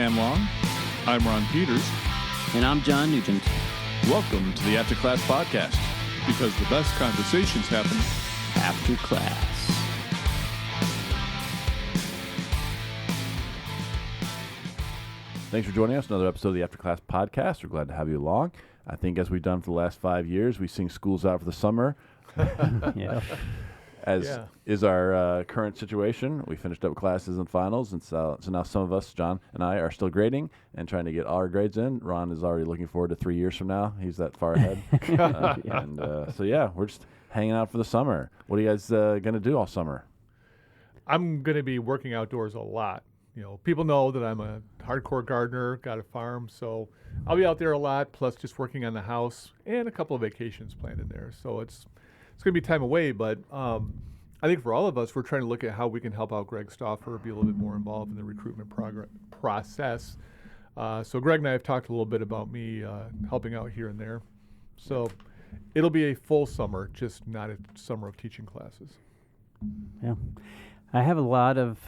Sam Long. I'm Ron Peters. And I'm John Nugent. Welcome to the After Class Podcast, because the best conversations happen after class. Thanks for joining us. Another episode of the After Class Podcast. We're glad to have you along. I think as we've done for the last 5 years, we sing schools out for the summer. Yeah. Is our current situation. We finished up classes and finals, and so now some of us, John and I, are still grading and trying to get our grades in. Ron is already looking forward to 3 years from now. He's that far ahead. We're just hanging out for the summer. What are you guys going to do all summer? I'm going to be working outdoors a lot. You know, people know that I'm a hardcore gardener, got a farm, so I'll be out there a lot, plus just working on the house and a couple of vacations planned in there. So it's going to be time away, but I think for all of us, we're trying to look at how we can help out Greg Stauffer be a little bit more involved in the recruitment process. So Greg and I have talked a little bit about me helping out here and there. So it'll be a full summer, just not a summer of teaching classes. Yeah. I have a lot of,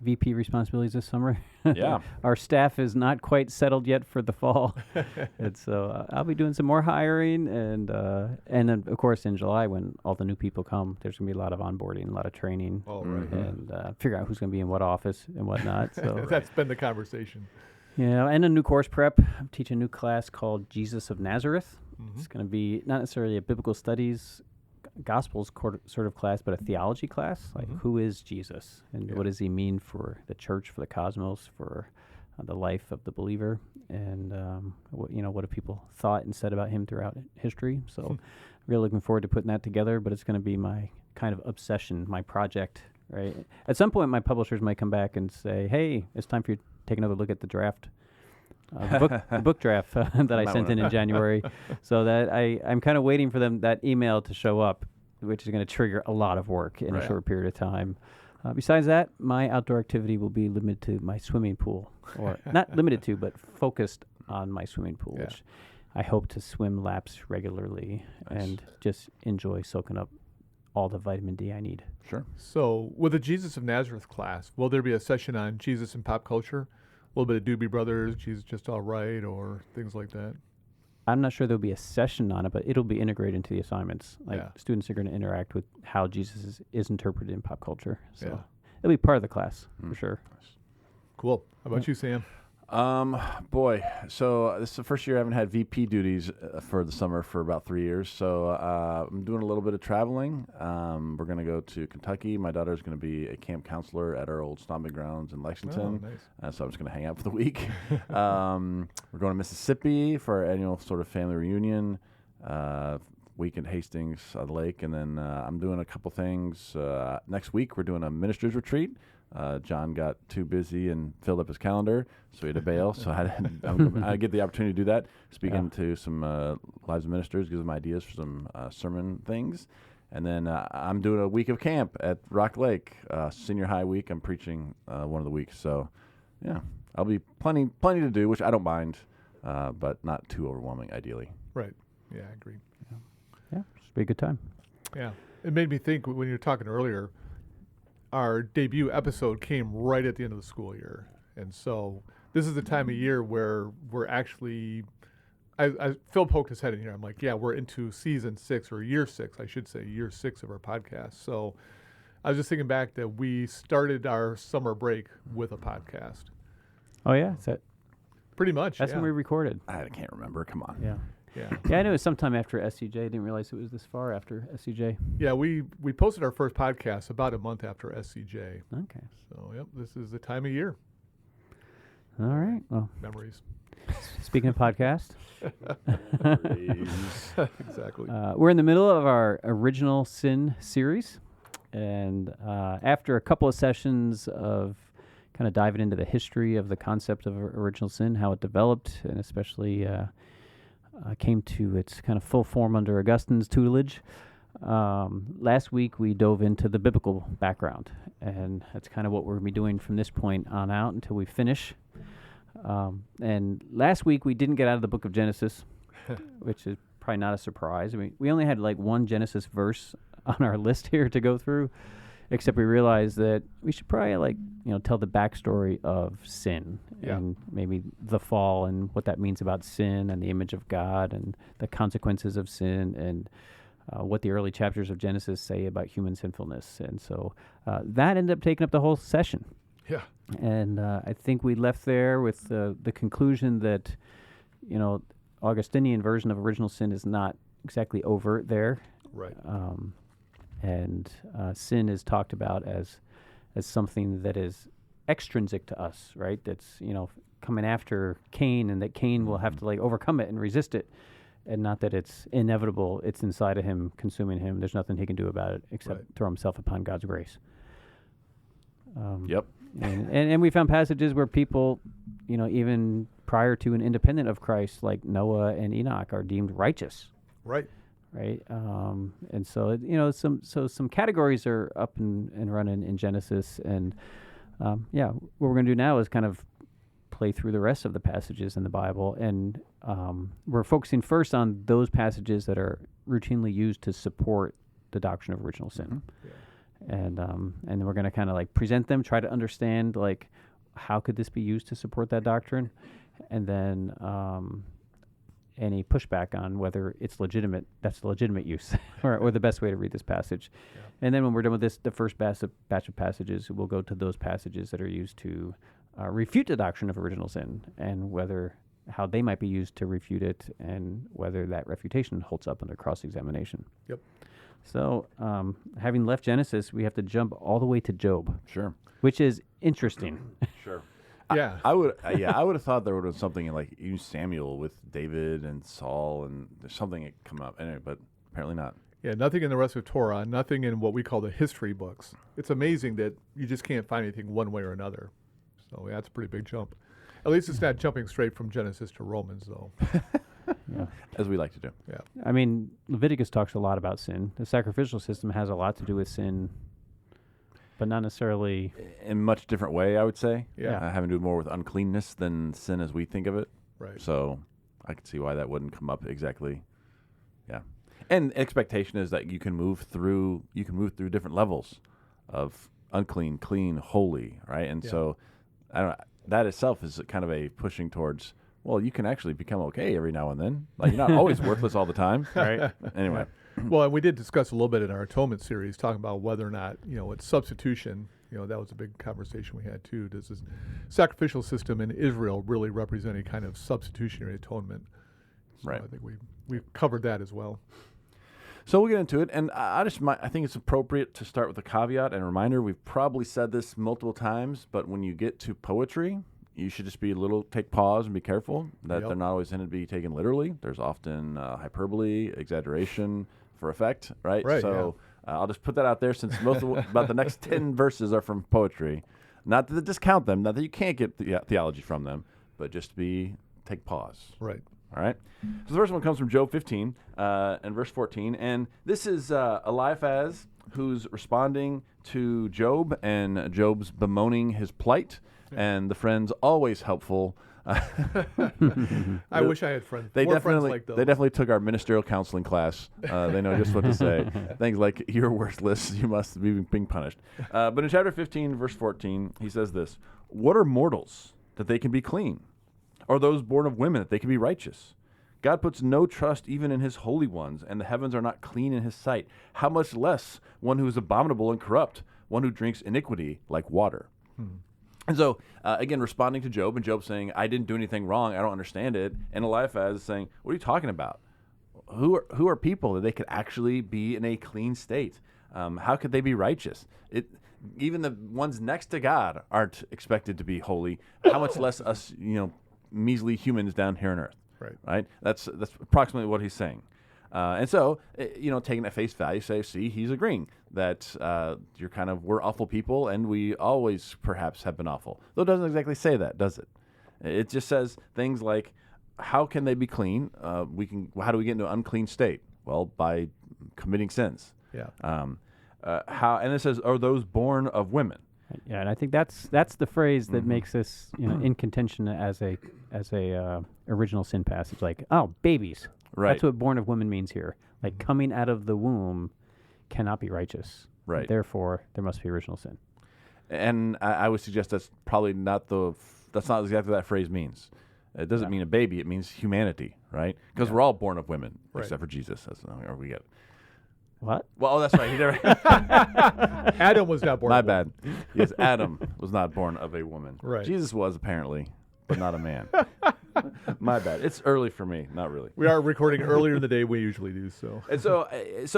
VP responsibilities this summer. Yeah. Our staff is not quite settled yet for the fall. And so I'll be doing some more hiring. And then, of course, in July, when all the new people come, there's going to be a lot of onboarding, a lot of training. Oh, right. And figure out who's going to be in what office and whatnot. So That's been the conversation. Yeah, and a new course prep. I'm teaching a new class called Jesus of Nazareth. Mm-hmm. It's going to be not necessarily a biblical studies Gospels sort of class, but a theology class, like who is Jesus and what does he mean for the church, for the cosmos, for the life of the believer, and what have people thought and said about him throughout history. So really looking forward to putting that together, but it's going to be my kind of obsession, my project, right? At some point, my publishers might come back and say, hey, it's time for you to take another look at the draft. The book draft that I sent in January, so that I'm kind of waiting for that email to show up, which is going to trigger a lot of work in a short period of time. Besides that, my outdoor activity will be limited to my swimming pool, or not limited to, but focused on my swimming pool, which I hope to swim laps regularly and just enjoy soaking up all the vitamin D I need. Sure. So with the Jesus of Nazareth class, will there be a session on Jesus and pop culture? A little bit of Doobie Brothers, Jesus Just All Right, or things like that? I'm not sure there'll be a session on it, but it'll be integrated into the assignments. Students are going to interact with how Jesus is interpreted in pop culture. So it'll be part of the class, for sure. Cool. How about you, Sam? So this is the first year I haven't had VP duties for the summer for about 3 years. So I'm doing a little bit of traveling. We're going to go to Kentucky. My daughter's going to be a camp counselor at our old stomping grounds in Lexington. Oh, nice. So I'm just going to hang out for the week. We're going to Mississippi for our annual sort of family reunion. Week in Hastings on the lake. And then I'm doing a couple things. Next week we're doing a ministers retreat. John got too busy and filled up his calendar, so he had to bail. So I get the opportunity to do that, speaking to some lives of ministers, give them ideas for some sermon things. And then I'm doing a week of camp at Rock Lake, senior high week. I'm preaching one of the weeks. So, I'll be plenty to do, which I don't mind, but not too overwhelming, ideally. Right. Yeah, I agree. Yeah, it's be a good time. Yeah. It made me think when you were talking earlier, our debut episode came right at the end of the school year. And so this is the time of year where we're actually, Phil poked his head in here. I'm like, we're into season 6 or year 6, I should say, year 6 of our podcast. So I was just thinking back that we started our summer break with a podcast. Oh, yeah? Is that pretty much? That's when we recorded. I can't remember. Come on. Yeah. Yeah, I knew it was sometime after SCJ. I didn't realize it was this far after SCJ. Yeah, we posted our first podcast about a month after SCJ. Okay. So, this is the time of year. All right. Well, memories. Speaking of podcast. Exactly. We're in the middle of our Original Sin series. And after a couple of sessions of kind of diving into the history of the concept of original sin, how it developed, and especially came to its kind of full form under Augustine's tutelage. Last week we dove into the biblical background, and that's kind of what we're going to be doing from this point on out until we finish. And last week we didn't get out of the book of Genesis, which is probably not a surprise. I mean, we only had like one Genesis verse on our list here to go through, except we realize that we should probably tell the backstory of sin and maybe the fall and what that means about sin and the image of God and the consequences of sin and what the early chapters of Genesis say about human sinfulness. And so that ended up taking up the whole session. Yeah. And I think we left there with the conclusion that, Augustinian version of original sin is not exactly overt there. Right. And sin is talked about as something that is extrinsic to us, right? That's, coming after Cain, and that Cain will have to overcome it and resist it, and not that it's inevitable. It's inside of him, consuming him. There's nothing he can do about it except throw himself upon God's grace. Yep. And we found passages where people, even prior to and independent of Christ, like Noah and Enoch, are deemed righteous. Right. Right. And so, some categories are up and running in Genesis. And, what we're going to do now is kind of play through the rest of the passages in the Bible. And we're focusing first on those passages that are routinely used to support the doctrine of original sin. Mm-hmm. Yeah. And then we're going to kind of present them, try to understand how could this be used to support that doctrine, and then any pushback on whether it's legitimate. That's the legitimate use, or the best way to read this passage. Yeah. And then when we're done with this, the first batch of passages, we'll go to those passages that are used to refute the doctrine of original sin, and how they might be used to refute it, and whether that refutation holds up under cross-examination. Yep. So, having left Genesis, we have to jump all the way to Job. Sure. Which is interesting. Sure. Yeah. I would have thought there would have been something in even Samuel with David and Saul, and there's something that come up anyway, but apparently not. Yeah, nothing in the rest of Torah, nothing in what we call the history books. It's amazing that you just can't find anything one way or another. So that's a pretty big jump. At least it's not jumping straight from Genesis to Romans, though. Yeah. As we like to do. Yeah. I mean, Leviticus talks a lot about sin. The sacrificial system has a lot to do with sin, but not necessarily In a much different way, I would say. Yeah. Having to do more with uncleanness than sin as we think of it. Right. So I could see why that wouldn't come up exactly. Yeah. And expectation is that you can move through different levels of unclean, clean, holy, right? And so that itself is kind of a pushing towards, well, you can actually become okay every now and then. You're not always worthless all the time. right. Anyway. Well, and we did discuss a little bit in our atonement series, talking about whether or not, it's substitution. That was a big conversation we had too. Does this sacrificial system in Israel really represent any kind of substitutionary atonement? So Right. I think we covered that as well. So we'll get into it, and I think it's appropriate to start with a caveat and a reminder. We've probably said this multiple times, but when you get to poetry, you should just take pause and be careful that they're not always intended to be taken literally. There's often hyperbole, exaggeration for effect, right? So I'll just put that out there, since about the next 10 verses are from poetry. Not to discount them, not that you can't get theology from them, but just take pause. Right. All right. So the first one comes from Job 15 and verse 14. And this is Eliphaz, who's responding to Job, and Job's bemoaning his plight. And the friend's always helpful. I wish I had friends. They more friends like those. They definitely took our ministerial counseling class. They know just what to say. Things like, you're worthless, you must be being punished. But in chapter 15, verse 14, he says this: "What are mortals that they can be clean? Or those born of women that they can be righteous? God puts no trust even in his holy ones, and the heavens are not clean in his sight. How much less one who is abominable and corrupt, one who drinks iniquity like water." And so, again, responding to Job, and Job saying, I didn't do anything wrong, I don't understand it. And Eliphaz is saying, what are you talking about? Who are people that they could actually be in a clean state? How could they be righteous? Even the ones next to God aren't expected to be holy. How much less us, measly humans down here on earth? Right? That's approximately what he's saying. And so, taking at face value, see, he's agreeing that we're awful people, and we always perhaps have been awful. Though it doesn't exactly say that, does it? It just says things like, how can they be clean? How do we get into an unclean state? Well, by committing sins. Yeah. And it says, are those born of women? Yeah, and I think that's the phrase that makes this in contention as a original sin passage. Like, oh, babies. Right. That's what born of women means here. Like, coming out of the womb cannot be righteous. Right. Therefore, there must be original sin. And I would suggest that's probably not that's not exactly what that phrase means. It doesn't mean a baby. It means humanity, right? Because we're all born of women, Right. except for Jesus. Or we get it. What? Well, oh, that's right. He never. Adam was not born. My of woman. bad. Yes, Adam was not born of a woman. Right. Jesus was apparently, but not a man. My bad. It's early for me. Not really. We are recording earlier in the day. We usually do so. And so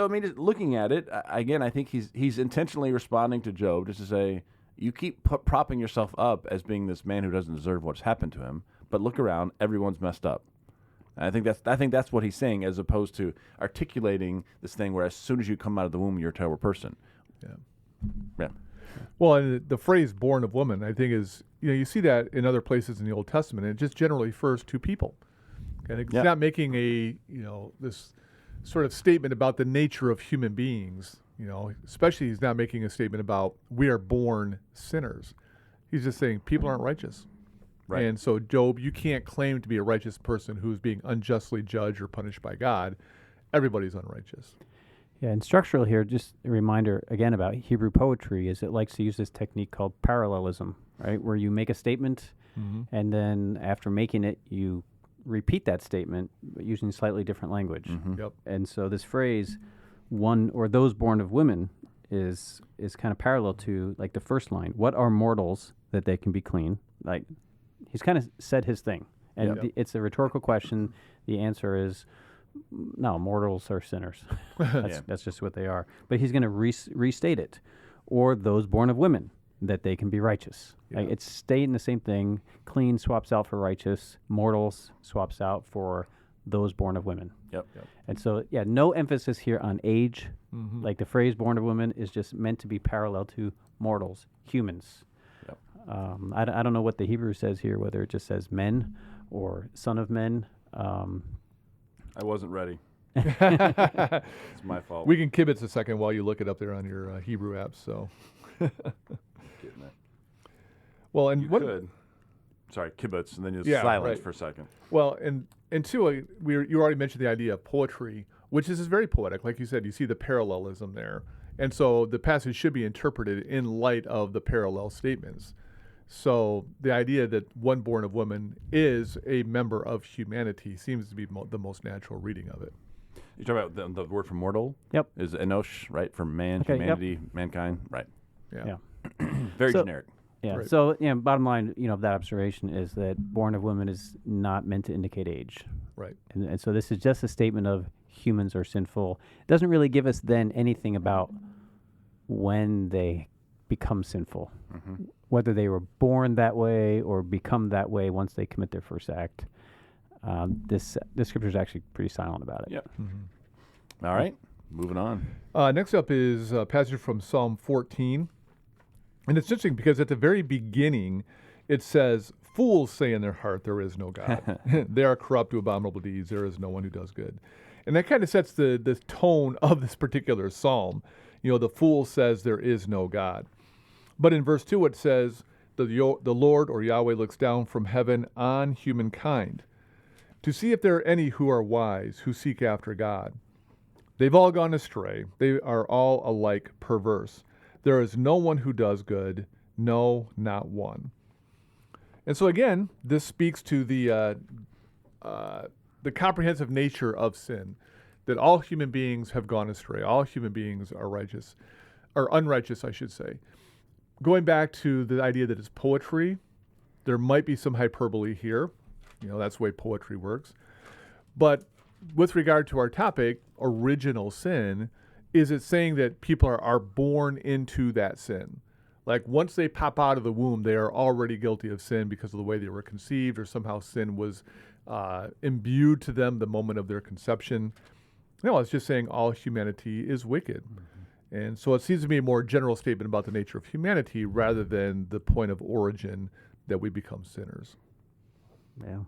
I mean, just looking at it again, I think he's intentionally responding to Job just to say, you keep propping yourself up as being this man who doesn't deserve what's happened to him, but look around, everyone's messed up. And I think that's what he's saying, as opposed to articulating this thing where as soon as you come out of the womb, you're a terrible person. Yeah. Well, and the phrase "born of woman," I think is, you see that in other places in the Old Testament. And it just generally refers to people. And it's not making a this sort of statement about the nature of human beings. Especially he's not making a statement about we are born sinners. He's just saying people aren't righteous. Right. And so, Job, you can't claim to be a righteous person who's being unjustly judged or punished by God. Everybody's unrighteous. Yeah, and structural here, just a reminder again about Hebrew poetry, is it likes to use this technique called parallelism, right? Where you make a statement, and then after making it, you repeat that statement, but using slightly different language. Yep. And so this phrase, one or those born of women, is kind of parallel to like the first line. What are mortals that they can be clean? Like, he's kind of said his thing. And it's a rhetorical question. The answer is, no, mortals are sinners. That's just what they are. But he's going to restate it. Or those born of women, that they can be righteous. Like, it's stating the same thing. Clean swaps out for righteous. Mortals swaps out for those born of women. Yep. And so, no emphasis here on age. Like the phrase born of woman is just meant to be parallel to mortals, humans. Yep. I don't know what the Hebrew says here, whether it just says men or son of men. I wasn't ready. It's my fault. We can kibitz a second while you look it up there on your Hebrew app. So, Getting it. well, and You what? could. Sorry, kibbutz, and then you Yeah, silence right. for a second. Well, and two, you already mentioned the idea of poetry, which is very poetic. Like you said, you see the parallelism there. And so the passage should be interpreted in light of the parallel statements. So the idea that one born of woman is a member of humanity seems to be the most natural reading of it. You talk about the word for mortal? Yep. Is enosh, right? For man, Okay, humanity, mankind, right? Yeah. Very So- generic. Yeah. Right. So, bottom line, of that observation is that born of woman is not meant to indicate age. Right. And so this is just a statement of humans are sinful. It doesn't really give us then anything about when they become sinful, whether they were born that way or become that way once they commit their first act. This scripture is actually pretty silent about it. Yep. All right. Moving on. Next up is a passage from Psalm 14. And it's interesting because at the very beginning, it says, "Fools say in their heart, there is no God. They are corrupt to abominable deeds. There is no one who does good." And that kind of sets the tone of this particular psalm. The fool says there is no God. But in verse 2, it says, the Lord or Yahweh looks down from heaven on humankind to see if there are any who are wise, who seek after God. They've all gone astray. They are all alike perverse. There is no one who does good, no, not one. And so again, this speaks to the comprehensive nature of sin, that all human beings have gone astray. All human beings are righteous, or unrighteous, I should say. Going back to the idea that it's poetry, there might be some hyperbole here. That's the way poetry works. But with regard to our topic, original sin, is it saying that people are born into that sin? Like once they pop out of the womb, they are already guilty of sin because of the way they were conceived, or somehow sin was imbued to them the moment of their conception. No, it's just saying all humanity is wicked. And so it seems to be a more general statement about the nature of humanity rather than the point of origin that we become sinners. Yeah,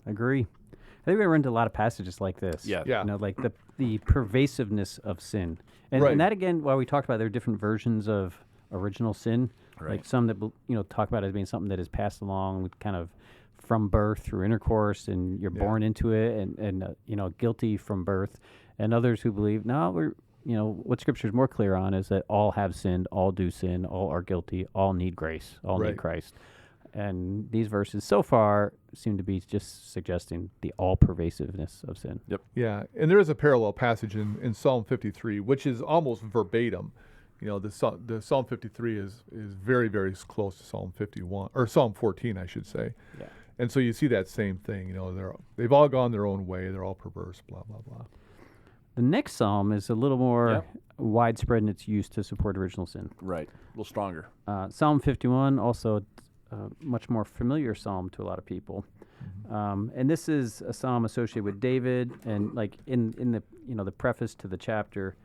agree. I think we run into a lot of passages like this. Yeah. Like the pervasiveness of sin. And, Right. and that, again, while we talked about there are different versions of original sin, Right. like some that, talk about it as being something that is passed along kind of from birth through intercourse, and you're born into it and guilty from birth. And others who believe, no, what Scripture is more clear on is that all have sinned, all do sin, all are guilty, all need grace, all Right. need Christ. And these verses so far seem to be just suggesting the all-pervasiveness of sin. Yeah, and there is a parallel passage in Psalm 53, which is almost verbatim. The Psalm 53 is very, very close to Psalm 51, or Psalm 14, I should say. Yeah. And so you see that same thing. They've all gone their own way. They're all perverse, blah, blah, blah. The next psalm is a little more widespread in its use to support original sin. Right. A little stronger. Psalm 51, also a much more familiar psalm to a lot of people. And this is a psalm associated with David, and like in the the preface to the chapter,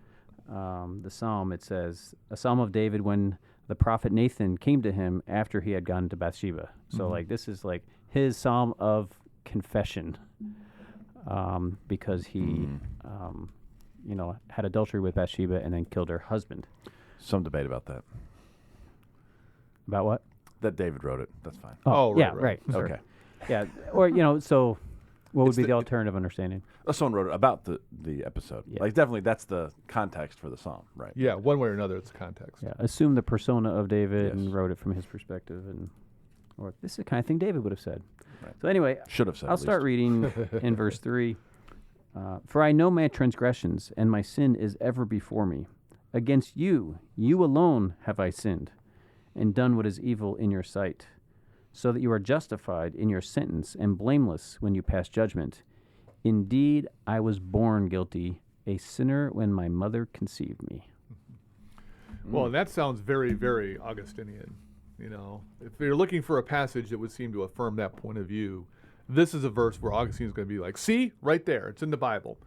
the psalm, it says, a psalm of David when the prophet Nathan came to him after he had gone to Bathsheba. So like this is like his psalm of confession, because he had adultery with Bathsheba and then killed her husband. Some debate about that. About what? That David wrote it. That's fine. Oh, yeah, right. Sure. Okay. Yeah, or so what would It's be the- the alternative understanding? Someone wrote it about the episode. Yeah. Like, definitely, that's the context for the psalm, right? Yeah, one way or another, it's context. Yeah, assume the persona of David Yes. and wrote it from his perspective, or this is the kind of thing David would have said. Right. So anyway, Should have said. I'll at start least. reading in verse 3. For I know my transgressions, and my sin is ever before me. Against you alone have I sinned, and done what is evil in your sight, so that you are justified in your sentence and blameless when you pass judgment. Indeed, I was born guilty, a sinner when my mother conceived me. Well, and that sounds very, very Augustinian. If you're looking for a passage that would seem to affirm that point of view, this is a verse where Augustine's going to be like, see, right there, it's in the Bible.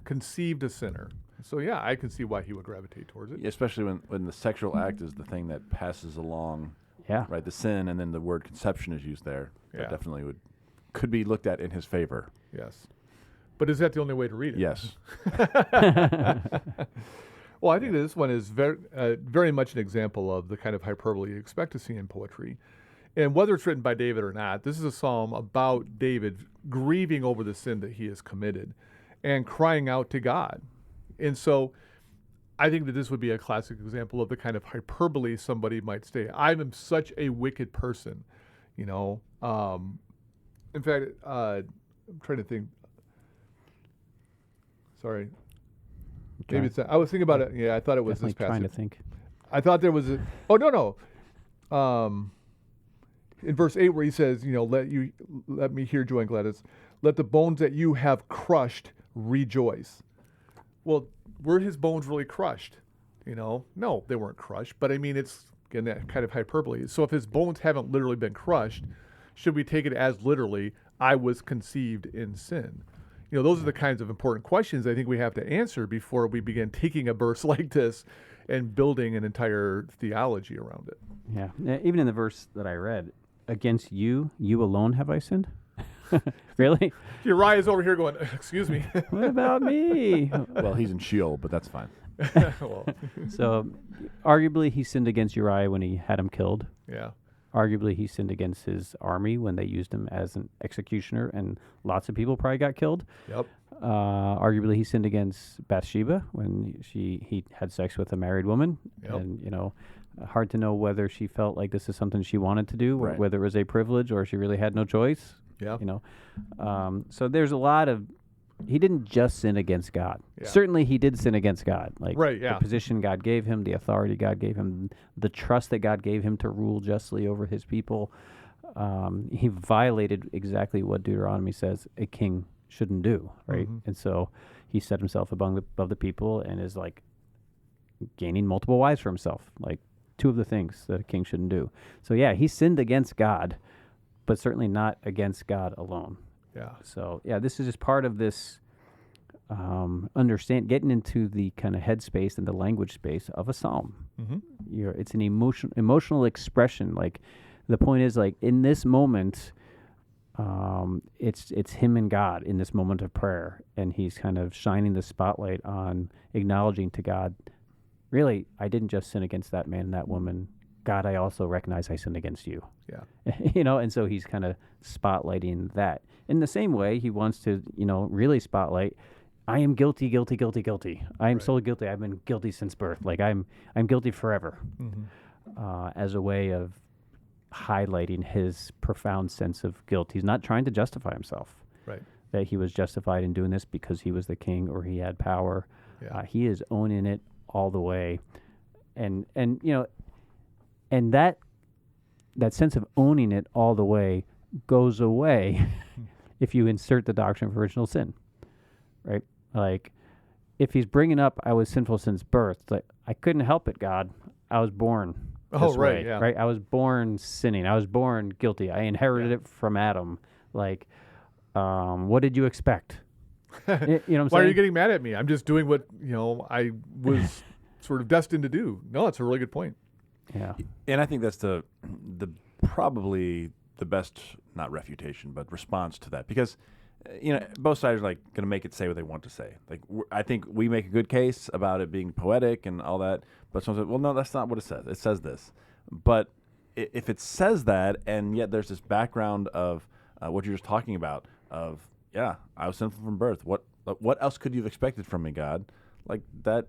Conceived a sinner. So, yeah, I can see why he would gravitate towards it. Yeah, especially when the sexual act is the thing that passes along, Yeah. right? The sin, and then the word conception is used there. Yeah. That definitely could be looked at in his favor. Yes. But is that the only way to read it? Yes. Well, I think that this one is very much an example of the kind of hyperbole you expect to see in poetry. And whether it's written by David or not, this is a psalm about David grieving over the sin that he has committed and crying out to God. And so I think that this would be a classic example of the kind of hyperbole somebody might say. I am such a wicked person, In fact, I'm trying to think. Sorry. Maybe it's. I was thinking about it. Yeah, I thought it was Definitely this passage. trying to think. I thought there was a. Oh no. In verse 8, where he says, let me hear joy and gladness. Let the bones that you have crushed rejoice. Well, were his bones really crushed? No, they weren't crushed. But I mean, it's again that kind of hyperbole. So if his bones haven't literally been crushed, should we take it as literally, I was conceived in sin? Those are the kinds of important questions I think we have to answer before we begin taking a verse like this and building an entire theology around it. Yeah. Even in the verse that I read, against you alone have I sinned? Really? Uriah's over here going, excuse me. What about me? Well, he's in Sheol, but that's fine. Well, So, arguably, he sinned against Uriah when he had him killed. yeah. Arguably, he sinned against his army when they used him as an executioner, and lots of people probably got killed. Yep. Arguably, he sinned against Bathsheba when he had sex with a married woman, Yep. and hard to know whether she felt like this is something she wanted to do, or Right. whether it was a privilege, or she really had no choice. Yeah. So there's a lot of. He didn't just sin against God. Yeah. Certainly, he did sin against God. Like Right, yeah. the position God gave him, the authority God gave him, the trust that God gave him to rule justly over his people. He violated exactly what Deuteronomy says a king shouldn't do, right? Mhm. And so he set himself above the people and is like gaining multiple wives for himself, like two of the things that a king shouldn't do. So yeah, he sinned against God, but certainly not against God alone. Yeah. So yeah, this is just part of this getting into the kind of headspace and the language space of a psalm. Mm-hmm. It's an emotional expression. Like the point is, like in this moment, it's him and God in this moment of prayer, and he's kind of shining the spotlight on acknowledging to God, really, I didn't just sin against that man and that woman. God, I also recognize I sinned against you. Yeah. And so he's kind of spotlighting that. In the same way, he wants to, really spotlight, I am guilty, guilty, guilty, guilty. I am so guilty. I've been guilty since birth. Like I'm guilty forever. As a way of highlighting his profound sense of guilt. He's not trying to justify himself. Right. That he was justified in doing this because he was the king or he had power. Yeah. He is owning it all the way, and that sense of owning it all the way goes away if you insert the doctrine of original sin, right? Like, if he's bringing up, I was sinful since birth, it's like, I couldn't help it, God. I was born this way, right? I was born sinning. I was born guilty. I inherited it from Adam. Like, what did you expect? You know what I'm saying? Why are you getting mad at me? I'm just doing what, I was sort of destined to do. No, that's a really good point. Yeah. And I think that's the probably the best, not refutation, but response to that. Because, both sides are like going to make it say what they want to say. Like, I think we make a good case about it being poetic and all that. But someone says, well, no, that's not what it says. It says this. But if it says that, and yet there's this background of what you're just talking about, of, I was sinful from birth. What else could you have expected from me, God? Like, that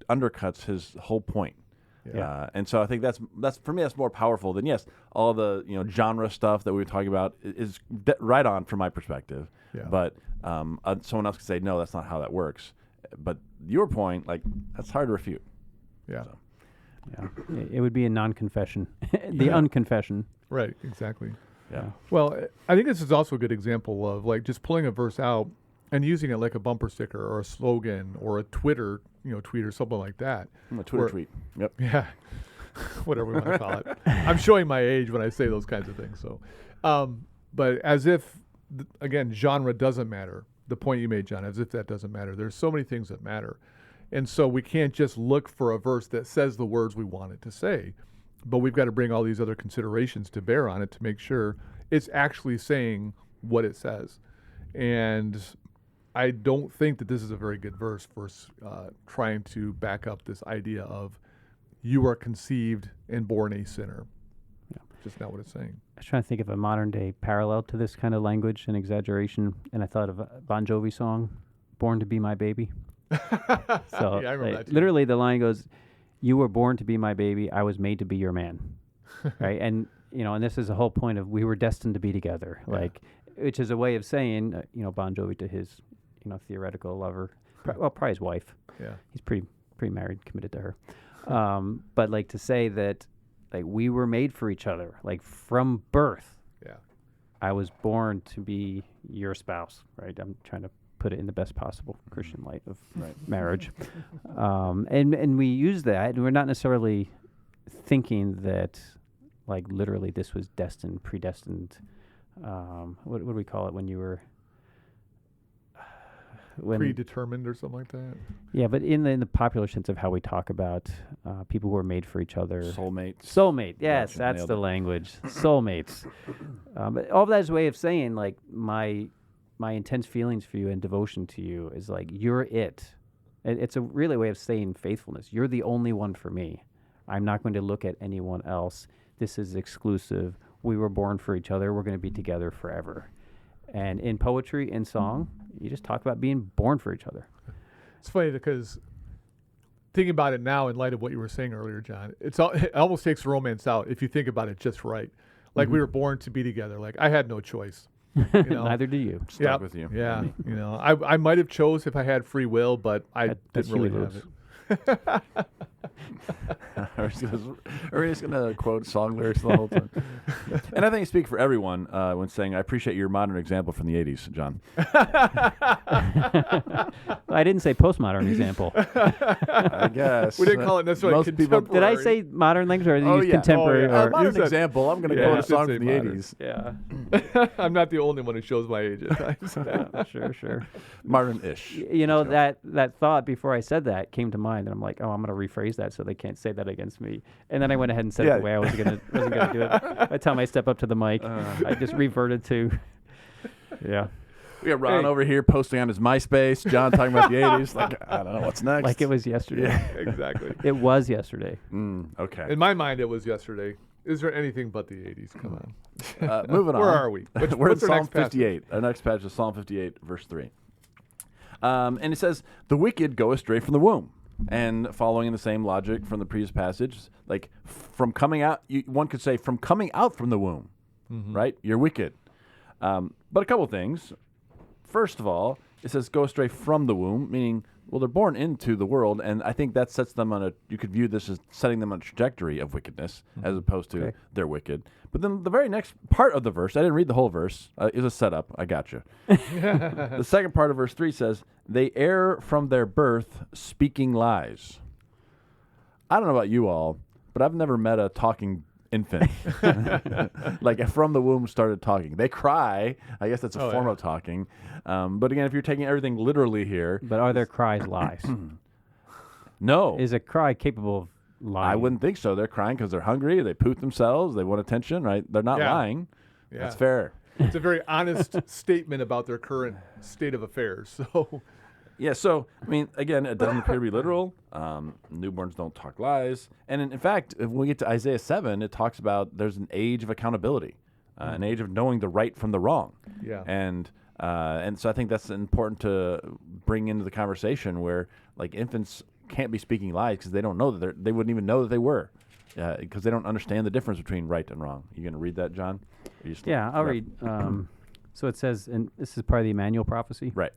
undercuts his whole point. Yeah. And so I think that's for me, that's more powerful than, yes, all the genre stuff that we were talking about is right on from my perspective. Yeah. But someone else could say, no, that's not how that works. But your point, like, that's hard to refute. Yeah. So. Yeah. It would be a non-confession, the unconfession. Right. Exactly. Yeah. Well, I think this is also a good example of like just pulling a verse out and using it like a bumper sticker or a slogan or a Twitter, tweet or something like that. A Twitter tweet. Yep. Yeah. Whatever we want to call it. I'm showing my age when I say those kinds of things. So, but as if, again, genre doesn't matter. The point you made, John, as if that doesn't matter. There's so many things that matter. And so we can't just look for a verse that says the words we want it to say, but we've got to bring all these other considerations to bear on it to make sure it's actually saying what it says. And I don't think that this is a very good verse for trying to back up this idea of you are conceived and born a sinner. Yeah. Just not what it's saying. I was trying to think of a modern day parallel to this kind of language and exaggeration, and I thought of a Bon Jovi song, "Born to Be My Baby." So I remember that too. Literally the line goes, "You were born to be my baby. I was made to be your man." Right? And and this is the whole point of we were destined to be together. Yeah. Like, which is a way of saying, Bon Jovi to his, theoretical lover, probably his wife. Yeah. He's pretty married, committed to her. But like to say that, like, we were made for each other, like from birth. Yeah. I was born to be your spouse, right? I'm trying to put it in the best possible Christian light of marriage. And we use that, and we're not necessarily thinking that, like, literally this was destined, predestined. What do we call it when you were... predetermined or something like that? Yeah, but in the popular sense of how we talk about people who are made for each other. Soulmate. Yes, that's the language. Soulmates. But all of that is a way of saying, like, my intense feelings for you and devotion to you is like, you're it. It's a really way of saying faithfulness. You're the only one for me. I'm not going to look at anyone else. This is exclusive. We were born for each other. We're going to be together forever. And in poetry and song, you just talk about being born for each other. It's funny because thinking about it now in light of what you were saying earlier, John, it almost takes romance out if you think about it just right. Like, we were born to be together. Like, I had no choice. Neither do you. Stuck with you. Yeah. I might have chose if I had free will, but I didn't really have it. We're just going to quote song lyrics the whole time. And I think you speak for everyone when saying, I appreciate your modern example from the 80s, John. I didn't say postmodern example. I guess. We didn't call it necessarily contemporary. Did I say modern language or did you use contemporary? Or modern example. I'm going to quote a song from the modern. 80s. Yeah. I'm not the only one who shows my age at times. Sure. Modern-ish. That thought before I said that came to mind, and I'm like, I'm going to rephrase that so they can't say that against me. And then I went ahead and said it the way I wasn't going to do it. By the time I step up to the mic, I just reverted to, yeah. We got Ron over here posting on his MySpace. John talking about the 80s. Like, I don't know what's next. Like it was yesterday. Yeah, exactly. It was yesterday. Okay. In my mind, it was yesterday. Is there anything but the 80s? Come on. Moving on. Where are we? We're in Psalm 58. Our next passage is Psalm 58, verse 3. And it says, the wicked go astray from the womb. And following in the same logic from the previous passage, like from coming out, one could say from coming out from the womb, right? You're wicked. But a couple things. First of all, it says go astray from the womb, meaning, well, they're born into the world, and I think that sets them on you could view this as setting them on a trajectory of wickedness, as opposed to they're wicked. But then the very next part of the verse, I didn't read the whole verse, is a setup. I got you. The second part of verse 3 says, they err from their birth, speaking lies. I don't know about you all, but I've never met a talking infant. Like from the womb started talking. They cry. I guess that's a form of talking. But again, if you're taking everything literally here. But are their cries lies? No. Is a cry capable of lying? I wouldn't think so. They're crying because they're hungry. They poop themselves. They want attention, right? They're not lying. Yeah. That's fair. It's a very honest statement about their current state of affairs. So, yeah, so, I mean, again, it doesn't appear to be literal. Newborns don't talk lies. And in fact, when we get to Isaiah 7, it talks about there's an age of accountability, an age of knowing the right from the wrong. Yeah. And so I think that's important to bring into the conversation where, like, infants can't be speaking lies because they don't know that they wouldn't even know that they were, because they don't understand the difference between right and wrong. You going to read that, John? Yeah, I'll read. So it says, and this is part of the Emmanuel prophecy. Right.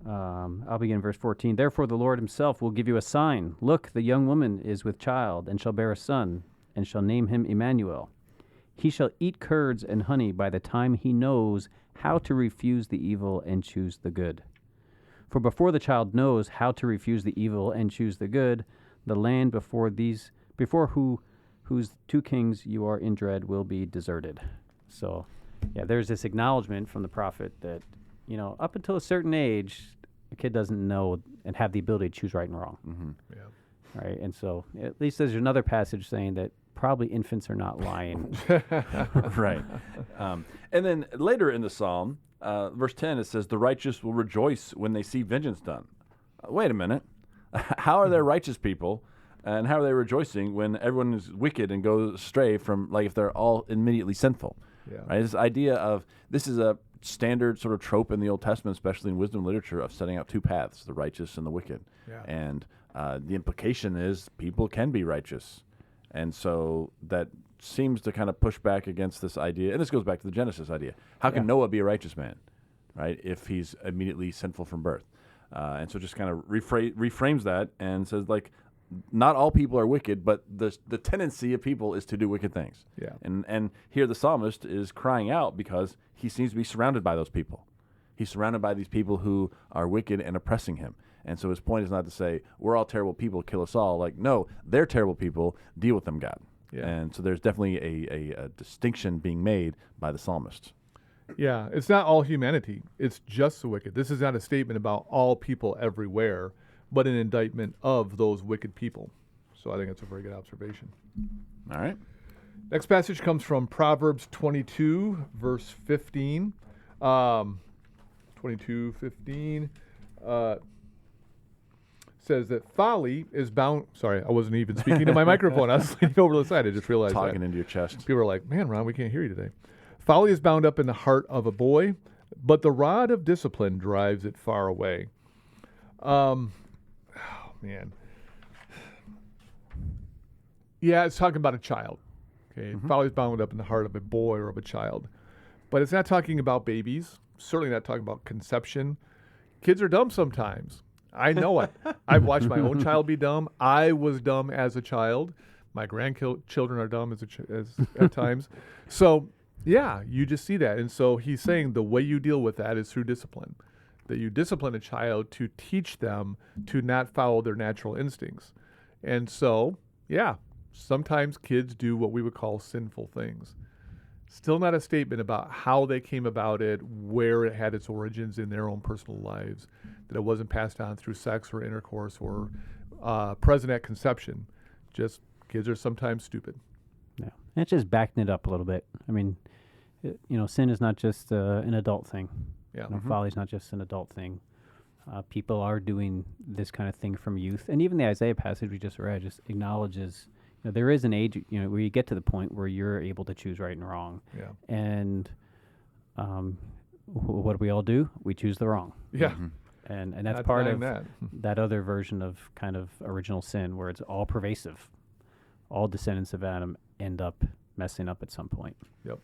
I'll begin verse 14. Therefore the Lord himself will give you a sign. Look, the young woman is with child, and shall bear a son, and shall name him Emmanuel. He shall eat curds and honey by the time he knows how to refuse the evil and choose the good. For before the child knows how to refuse the evil and choose the good, the land whose 2 kings you are in dread will be deserted. So, yeah, there's this acknowledgement from the prophet that, up until a certain age, a kid doesn't know and have the ability to choose right and wrong. Mm-hmm. yeah. Right? And so at least there's another passage saying that probably infants are not lying. Right. And then later in the psalm, verse 10, it says, the righteous will rejoice when they see vengeance done. Wait a minute. How are there righteous people, and how are they rejoicing when everyone is wicked and goes astray from, like, if they're all immediately sinful? Yeah. Right? This idea of, this is a standard sort of trope in the Old Testament, especially in wisdom literature, of setting out 2 paths, the righteous and the wicked. Yeah. And the implication is people can be righteous. And so that seems to kind of push back against this idea. And this goes back to the Genesis idea. How can Noah be a righteous man, right, if he's immediately sinful from birth? And so just kind of reframes that and says, like, not all people are wicked, but the tendency of people is to do wicked things. Yeah. And here the psalmist is crying out because he seems to be surrounded by those people. He's surrounded by these people who are wicked and oppressing him. And so his point is not to say, we're all terrible people, kill us all. Like, no, they're terrible people, deal with them, God. Yeah. And so there's definitely a distinction being made by the psalmist. Yeah, it's not all humanity. It's just the wicked. This is not a statement about all people everywhere, but an indictment of those wicked people. So I think that's a very good observation. All right. Next passage comes from Proverbs 22, verse 15. 22:15 says that folly is bound. Sorry, I wasn't even speaking to my microphone. I was leaning over to the side. I just realized Talking that. into your chest. People are like, man, Ron, we can't hear you today. Folly is bound up in the heart of a boy, but the rod of discipline drives it far away. Oh, man. Yeah, it's talking about a child. Okay, Folly is bound up in the heart of a boy or of a child. But it's not talking about babies. Certainly not talking about conception. Kids are dumb sometimes. I know it. I've watched my own child be dumb. I was dumb as a child. My grandchildren are dumb as at times. So, yeah, you just see that. And so he's saying the way you deal with that is through discipline. That you discipline a child to teach them to not follow their natural instincts. And so, yeah, sometimes kids do what we would call sinful things. Still not a statement about how they came about it, where it had its origins in their own personal lives, that it wasn't passed on through sex or intercourse or present at conception. Just kids are sometimes stupid. Yeah, and it's just backing it up a little bit. I mean, sin is not just an adult thing. Yeah. Folly is not just an adult thing. People are doing this kind of thing from youth. And even the Isaiah passage we just read just acknowledges there is an age, where you get to the point where you're able to choose right and wrong. Yeah. And what do we all do? We choose the wrong. Yeah. And that's Not part of denying that other version of kind of original sin where it's all pervasive. All descendants of Adam end up messing up at some point. Yep.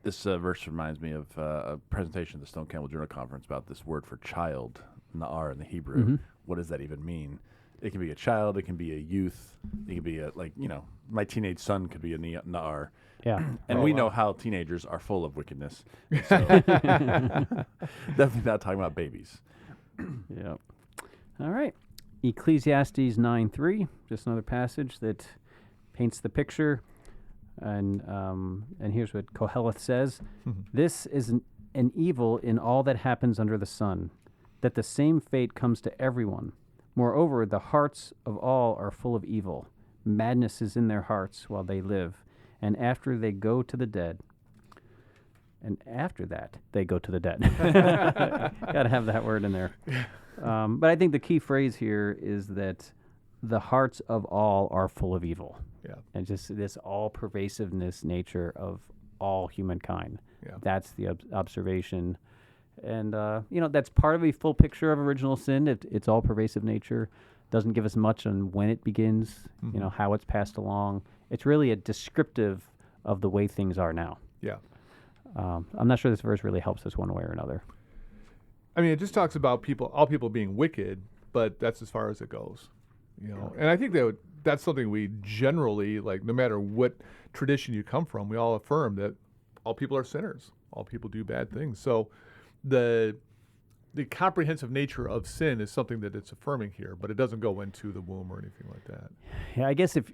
This verse reminds me of a presentation at the Stone Campbell Journal Conference about this word for child, na'ar in the Hebrew. Mm-hmm. What does that even mean? It can be a child. It can be a youth. It can be my teenage son could be a na'ar. Yeah. And we know how teenagers are full of wickedness. So definitely not talking about babies. Yep. All right. Ecclesiastes 9:3, just another passage that paints the picture. And here's what Koheleth says. This is an evil in all that happens under the sun, that the same fate comes to everyone. Moreover, the hearts of all are full of evil. Madness is in their hearts while they live, and after they go to the dead. And after that, they go to the dead. Got to have that word in there. But I think the key phrase here is that the hearts of all are full of evil. Yeah. And just this all-pervasiveness nature of all humankind. Yeah. That's the observation. And, that's part of a full picture of original sin. It's all-pervasive nature. Doesn't give us much on when it begins, how it's passed along. It's really a descriptive of the way things are now. Yeah. I'm not sure this verse really helps us one way or another. I mean, it just talks about all people being wicked, but that's as far as it goes. And I think that's something we generally, no matter what tradition you come from, we all affirm that all people are sinners. All people do bad things. So the comprehensive nature of sin is something that it's affirming here, but it doesn't go into the womb or anything like that. Yeah, I guess if,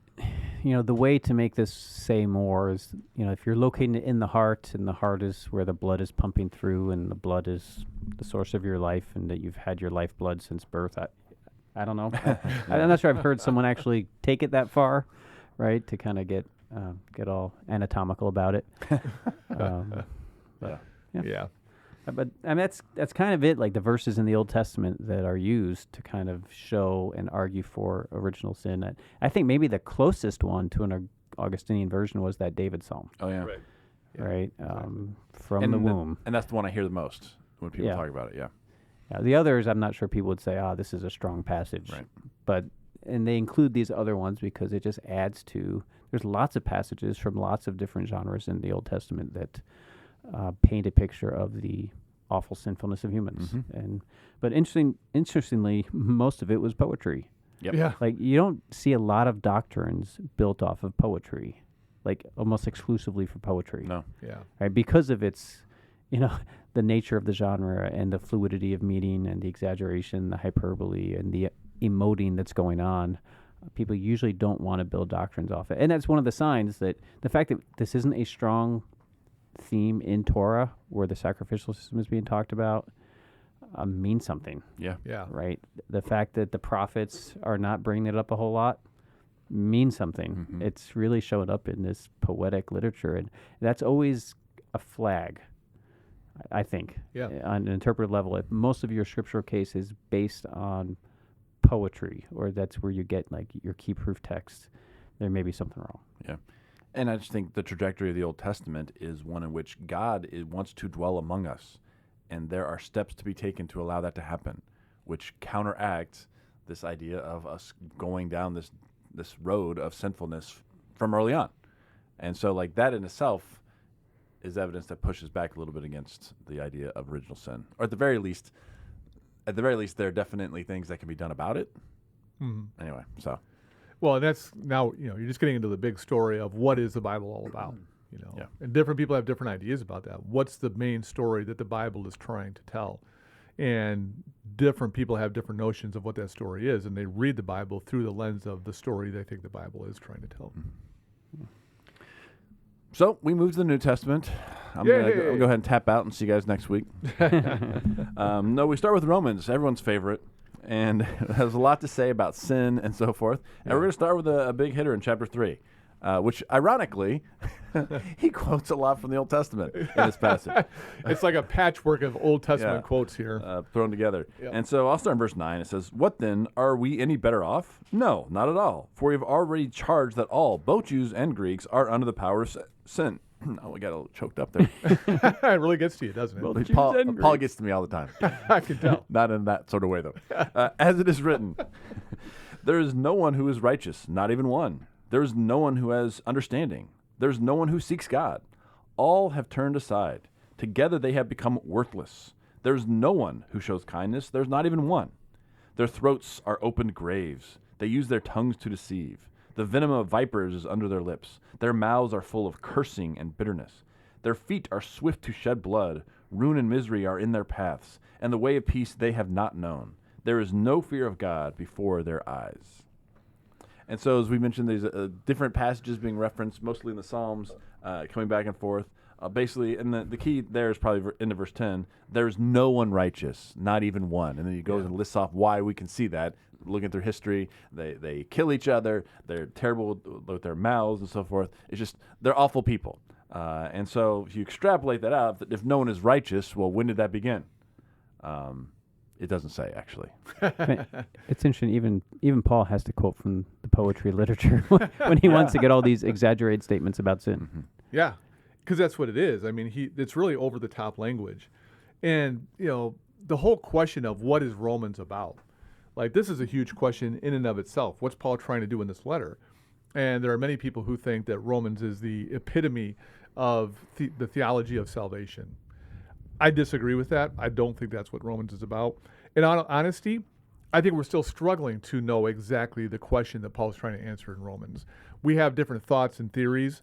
the way to make this say more is, if you're locating it in the heart, and the heart is where the blood is pumping through, and the blood is the source of your life, and that you've had your lifeblood since birth, I don't know. I'm not sure I've heard someone actually take it that far, right, to kind of get all anatomical about it. Yeah. But I mean, that's kind of it. Like the verses in the Old Testament that are used to kind of show and argue for original sin. I think maybe the closest one to an Augustinian version was that David Psalm. Oh yeah, Right. Right. Exactly. From the womb. And that's the one I hear the most when people Yeah. talk about it. Yeah. Yeah, the others, I'm not sure people would say, this is a strong passage. Right. And they include these other ones because it just adds to. There's lots of passages from lots of different genres in the Old Testament that paint a picture of the awful sinfulness of humans. But interestingly, most of it was poetry. Yep. Yeah. Like you don't see a lot of doctrines built off of poetry, like almost exclusively for poetry. No. Yeah. Right, because of its, the nature of the genre and the fluidity of meaning and the exaggeration, the hyperbole, and the emoting that's going on. People usually don't want to build doctrines off it. And that's one of the signs that the fact that this isn't a strong theme in Torah where the sacrificial system is being talked about means something. Yeah. Yeah. Right? The fact that the prophets are not bringing it up a whole lot means something. It's really showing up in this poetic literature. And that's always a flag, I think, on an interpretive level. If most of your scriptural case is based on poetry, or that's where you get like your key proof text, there may be something wrong. Yeah. And I just think the trajectory of the Old Testament is one in which God wants to dwell among us. And there are steps to be taken to allow that to happen, which counteract this idea of us going down this road of sinfulness from early on. And so like that in itself is evidence that pushes back a little bit against the idea of original sin. Or at the very least, there are definitely things that can be done about it. Anyway, so. Well, and that's now, you're just getting into the big story of what is the Bible all about, Yeah. And different people have different ideas about that. What's the main story that the Bible is trying to tell? And different people have different notions of what that story is, and they read the Bible through the lens of the story they think the Bible is trying to tell. So we move to the New Testament. I'm going to go ahead and tap out and see you guys next week. No, we start with Romans, everyone's favorite. And it has a lot to say about sin and so forth. And we're going to start with a big hitter in chapter 3, which ironically, he quotes a lot from the Old Testament in this passage. It's like a patchwork of Old Testament quotes here. Thrown together. Yep. And so I'll start in verse 9. It says, "What then? Are we any better off? No, not at all. For we have already charged that all, both Jews and Greeks, are under the power of sin. Oh, we got a little choked up there. It really gets to you, doesn't it? Well, Paul gets to me all the time. I can tell. Not in that sort of way, though. As it is written, there is no one who is righteous, not even one. There is no one who has understanding. There is no one who seeks God. All have turned aside. Together they have become worthless. There is no one who shows kindness. There is not even one. Their throats are opened graves. They use their tongues to deceive. The venom of vipers is under their lips. Their mouths are full of cursing and bitterness. Their feet are swift to shed blood. Ruin and misery are in their paths, and the way of peace they have not known. There is no fear of God before their eyes. And so, as we mentioned, there's different passages being referenced, mostly in the Psalms, coming back and forth. Basically, and the key there is probably into verse 10, there's no one righteous, not even one. And then he goes and lists off why we can see that. Looking through history, they kill each other, they're terrible with their mouths and so forth. It's just, they're awful people. And so if you extrapolate that out, if no one is righteous, well, when did that begin? It doesn't say, actually. It's interesting, even Paul has to quote from the poetry literature when he wants to get all these exaggerated statements about sin. Mm-hmm. Yeah, because that's what it is. I mean, it's really over-the-top language. And, the whole question of what is Romans about? Like, this is a huge question in and of itself. What's Paul trying to do in this letter? And there are many people who think that Romans is the epitome of the theology of salvation. I disagree with that. I don't think that's what Romans is about. In honesty, I think we're still struggling to know exactly the question that Paul's trying to answer in Romans. We have different thoughts and theories.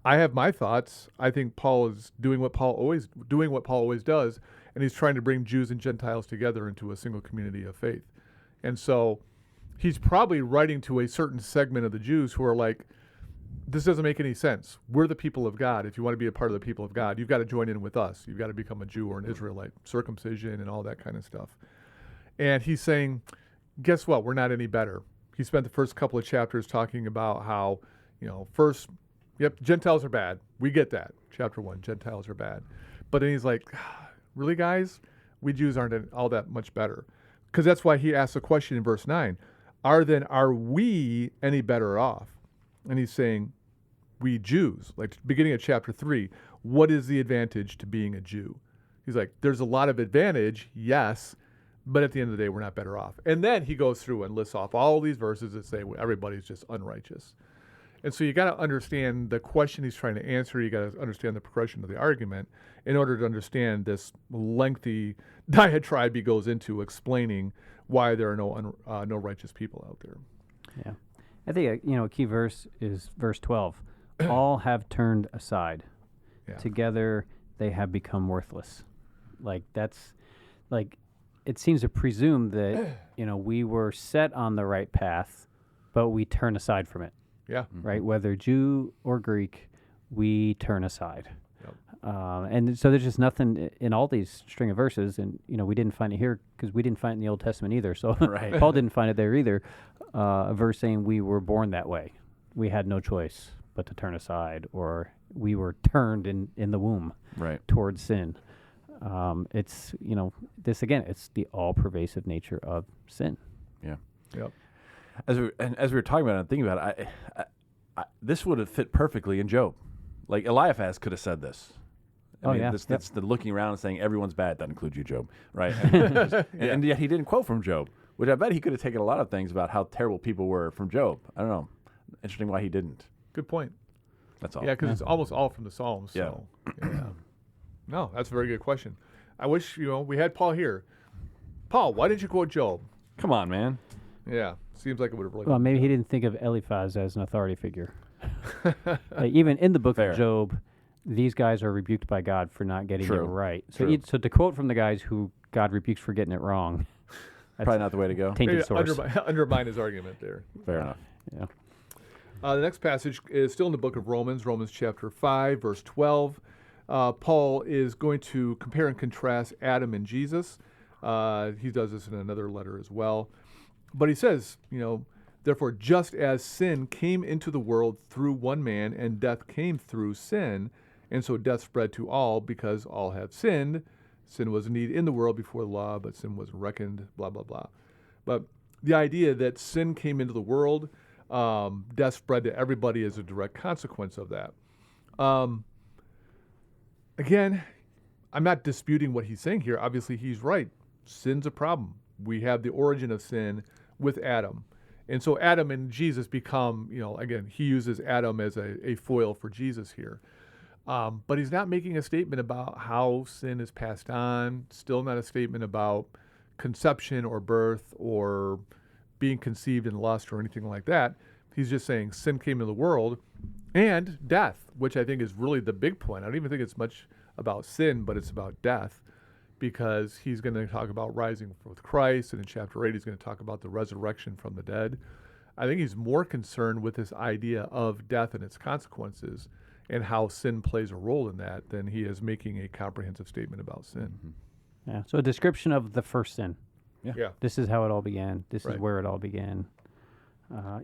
I have my thoughts. I think Paul is doing what Paul always does, and he's trying to bring Jews and Gentiles together into a single community of faith. And so he's probably writing to a certain segment of the Jews who are like, this doesn't make any sense. We're the people of God. If you want to be a part of the people of God, you've got to join in with us. You've got to become a Jew or an Israelite, circumcision and all that kind of stuff. And he's saying, guess what? We're not any better. He spent the first couple of chapters talking about how, first, Gentiles are bad. We get that. Chapter 1, Gentiles are bad. But then he's like, really, guys? We Jews aren't all that much better. Because that's why he asks a question in verse 9. Are we any better off? And he's saying, we Jews, like beginning of chapter 3, what is the advantage to being a Jew? He's like, there's a lot of advantage, yes, but at the end of the day, we're not better off. And then he goes through and lists off all these verses that say everybody's just unrighteous. And so you got to understand the question he's trying to answer. You got to understand the progression of the argument in order to understand this lengthy diatribe he goes into explaining why there are no righteous people out there. Yeah. I think, a key verse is verse 12. All have turned aside. Yeah. Together they have become worthless. It seems to presume that, we were set on the right path, but we turn aside from it. Yeah. Right? Whether Jew or Greek, we turn aside. Yep. And so there's just nothing in all these string of verses, and we didn't find it here because we didn't find it in the Old Testament either. So right. Paul didn't find it there either. A verse saying we were born that way. We had no choice but to turn aside, or we were turned in the womb towards sin. It's this again. It's the all-pervasive nature of sin. Yeah. Yep. As we were talking about it and thinking about it, this would have fit perfectly in Job. Like Eliphaz could have said this. That's the looking around and saying everyone's bad. That includes you, Job, right? And yet he didn't quote from Job, which I bet he could have taken a lot of things about how terrible people were from Job. I don't know. Interesting why he didn't. Good point. That's all. Yeah, because it's almost all from the Psalms. So, yeah. No, that's a very good question. I wish we had Paul here. Paul, why didn't you quote Job? Come on, man. Yeah, seems like it would have really. Well, maybe he didn't think of Eliphaz as an authority figure. Even in the book of Job, these guys are rebuked by God for not getting it right. So, so to quote from the guys who God rebukes for getting it wrong, that's probably not the way to go. Tainted source. Undermine his argument there. Fair enough. Yeah. The next passage is still in the book of Romans chapter 5, verse 12. Paul is going to compare and contrast Adam and Jesus. He does this in another letter as well. But he says, therefore, just as sin came into the world through one man, and death came through sin, and so death spread to all because all have sinned. Sin was indeed in the world before the law, but sin was reckoned, blah, blah, blah. But the idea that sin came into the world, death spread to everybody as a direct consequence of that. again, I'm not disputing what he's saying here. Obviously, he's right. Sin's a problem. We have the origin of sin with Adam. And so Adam and Jesus become, again, he uses Adam as a foil for Jesus here. But he's not making a statement about how sin is passed on, still not a statement about conception or birth or being conceived in lust or anything like that. He's just saying sin came into the world and death, which I think is really the big point. I don't even think it's much about sin, but it's about death, because he's going to talk about rising with Christ, and in chapter 8 he's going to talk about the resurrection from the dead. I think he's more concerned with this idea of death and its consequences and how sin plays a role in that than he is making a comprehensive statement about sin. Mm-hmm. Yeah. So a description of the first sin. Yeah. This is how it all began. This Right. is where it all began.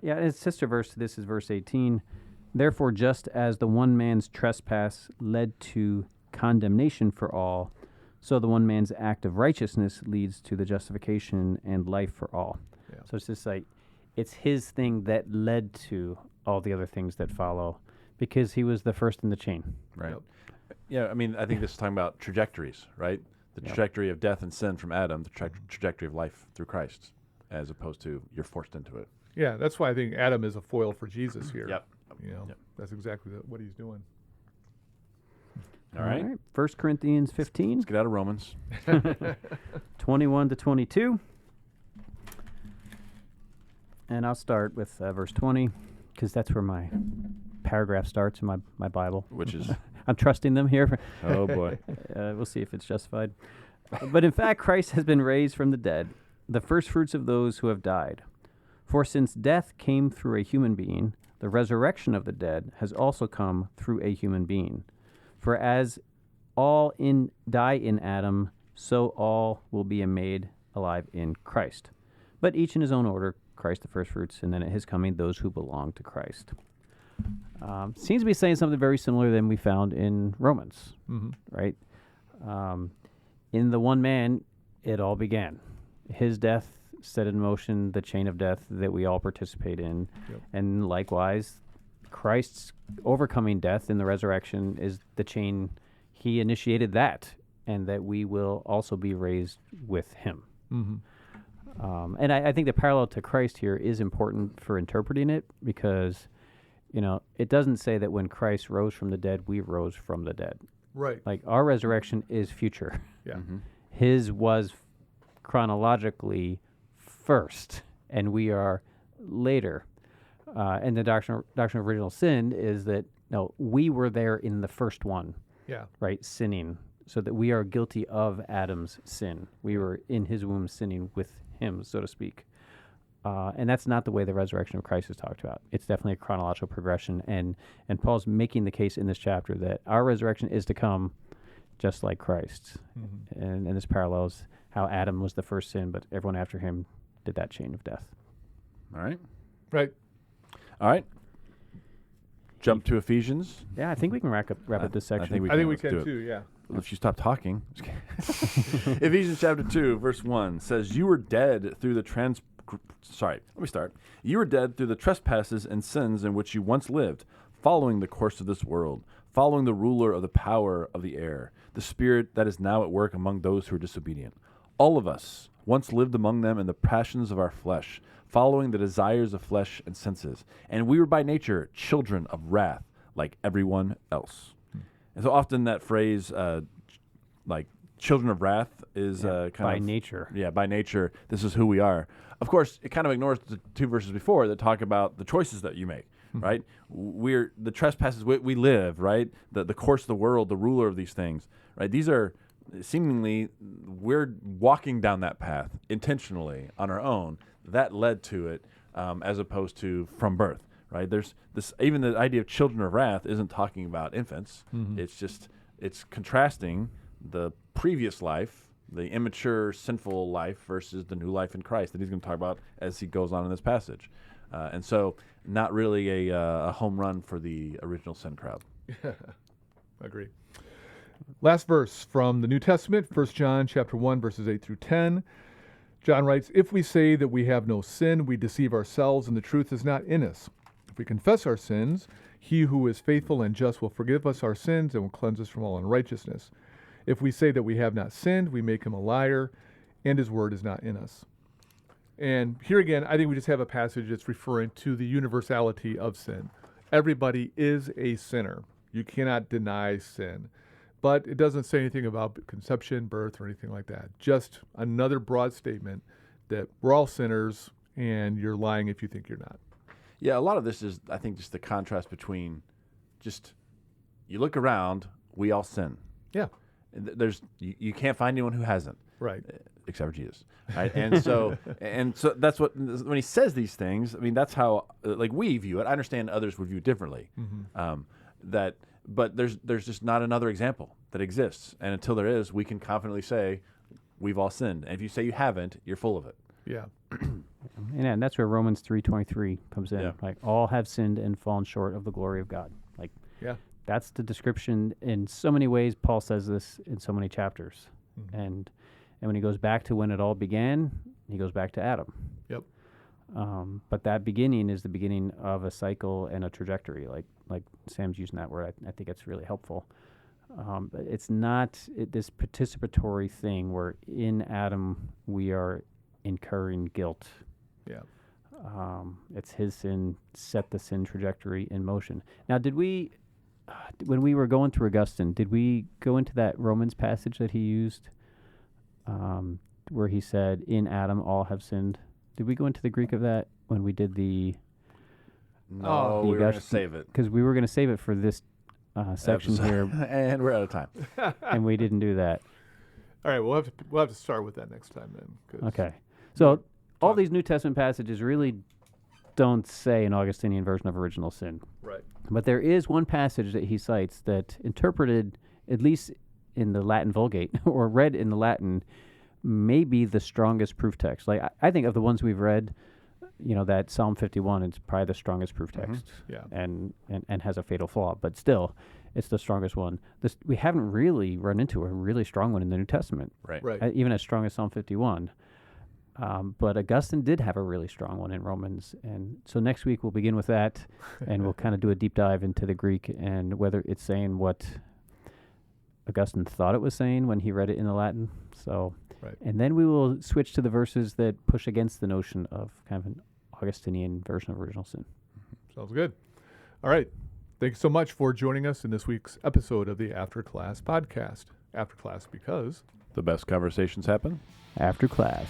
Its sister verse to this is verse 18. Therefore, just as the one man's trespass led to condemnation for all, so the one man's act of righteousness leads to the justification and life for all. Yeah. So it's just like, it's his thing that led to all the other things that follow, because he was the first in the chain. Right. Yep. Yeah, I mean, I think this is talking about trajectories, right? The trajectory of death and sin from Adam, the trajectory of life through Christ, as opposed to you're forced into it. Yeah, that's why I think Adam is a foil for Jesus here. Yep. That's exactly what he's doing. All right. 1 Corinthians 15. Let's get out of Romans. 21 to 22. And I'll start with verse 20, because that's where my paragraph starts in my Bible. Which is, I'm trusting them here. oh boy. We'll see if it's justified. But in fact, Christ has been raised from the dead, the first fruits of those who have died. For since death came through a human being, the resurrection of the dead has also come through a human being. For as all die in Adam, so all will be made alive in Christ. But each in his own order, Christ the first fruits, and then at his coming, those who belong to Christ. Seems to be saying something very similar than we found in Romans, right? In the one man, it all began. His death set in motion the chain of death that we all participate in. Yep. And likewise, Christ's overcoming death in the resurrection is the chain. He initiated that, and that we will also be raised with him. Mm-hmm. And I think the parallel to Christ here is important for interpreting it, because, it doesn't say that when Christ rose from the dead, we rose from the dead. Right. Like, our resurrection is future. Yeah. His was chronologically first, and we are later. And the doctrine of original sin is that, no, we were there in the first one, Yeah. right, sinning, so that we are guilty of Adam's sin. We were in his womb sinning with him, so to speak. And that's not the way the resurrection of Christ is talked about. It's definitely a chronological progression, and Paul's making the case in this chapter that our resurrection is to come just like Christ. Mm-hmm. And this parallels how Adam was the first sin, but everyone after him did that chain of death. All right. Right. All right. Jump to Ephesians. Yeah, I think we can wrap up this section. I think we I think we Let's do can it. too, yeah. Well, if you stop talking. Ephesians chapter 2, verse 1 says, You were dead through the You were dead through the trespasses and sins in which you once lived, following the course of this world, following the ruler of the power of the air, the spirit that is now at work among those who are disobedient. All of us once lived among them in the passions of our flesh, following the desires of flesh and senses. And we were by nature children of wrath, like everyone else. And so often that phrase, like children of wrath, is kind by of... nature. Yeah, by nature, this is who we are. Of course, it kind of ignores the two verses before that talk about the choices that you make, right? We're the trespasses we live, right? The course of the world, the ruler of these things, right? These are seemingly, we're walking down that path intentionally on our own. That led to it, as opposed to from birth, right? There's this, even the idea of children of wrath isn't talking about infants. It's contrasting the previous life, the immature, sinful life, versus the new life in Christ that he's going to talk about as he goes on in this passage. And so not really a home run for the original sin crowd. I agree. Last verse from the New Testament, 1 John chapter 1, verses 8 through 10. John writes, If we say that we have no sin, we deceive ourselves, and the truth is not in us. If we confess our sins, He who is faithful and just will forgive us our sins and will cleanse us from all unrighteousness. If we say that we have not sinned, we make him a liar, and his word is not in us. And here again, I think we just have a passage that's referring to the universality of sin. Everybody is a sinner. You cannot deny sin. But it doesn't say anything about conception, birth, or anything like that. Just another broad statement that we're all sinners, and you're lying if you think you're not. Yeah, a lot of this is, I think, just the contrast between just, you look around, we all sin. Yeah. You can't find anyone who hasn't. Right. Except for Jesus. Right? And so that's what, when he says these things, I mean, that's how, like, we view it. I understand others would view it differently. But there's just not another example that exists. And until there is, we can confidently say, we've all sinned. And if you say you haven't, you're full of it. Yeah. And that's where Romans 3:23 comes in. Yeah. Like, all have sinned and fallen short of the glory of God. Like, Yeah. that's the description. In so many ways, Paul says this in so many chapters. And when he goes back to when it all began, he goes back to Adam. Yep. But that beginning is the beginning of a cycle and a trajectory. Like Sam's using that word. I think it's really helpful. But it's not this participatory thing where in Adam we are incurring guilt. Yeah. It's his sin set the sin trajectory in motion. Now, did we, when we were going through Augustine, did we go into that Romans passage that he used, where he said, "In Adam all have sinned"? Did we go into the Greek of that when we did the? No, we were going to save it. Because we were going to save it for this section here, and we're out of time. and we didn't do that. All right, we'll have to start with that next time then. 'Cause Okay. So all these New Testament passages really don't say an Augustinian version of original sin. Right. But there is one passage that he cites that interpreted, at least in the Latin Vulgate, or read in the Latin, may be the strongest proof text. Like, I think of the ones we've read, that Psalm 51 is probably the strongest proof text. Yeah. And has a fatal flaw. But still, it's the strongest one. We haven't really run into a really strong one in the New Testament. Right. Even as strong as Psalm 51. But Augustine did have a really strong one in Romans. And so next week we'll begin with that, and we'll kind of do a deep dive into the Greek and whether it's saying what Augustine thought it was saying when he read it in the Latin. So, Right. And then we will switch to the verses that push against the notion of kind of an Augustinian version of original sin. Sounds good. All right. Thank you so much for joining us in this week's episode of the After Class podcast. After Class because The best conversations happen After class.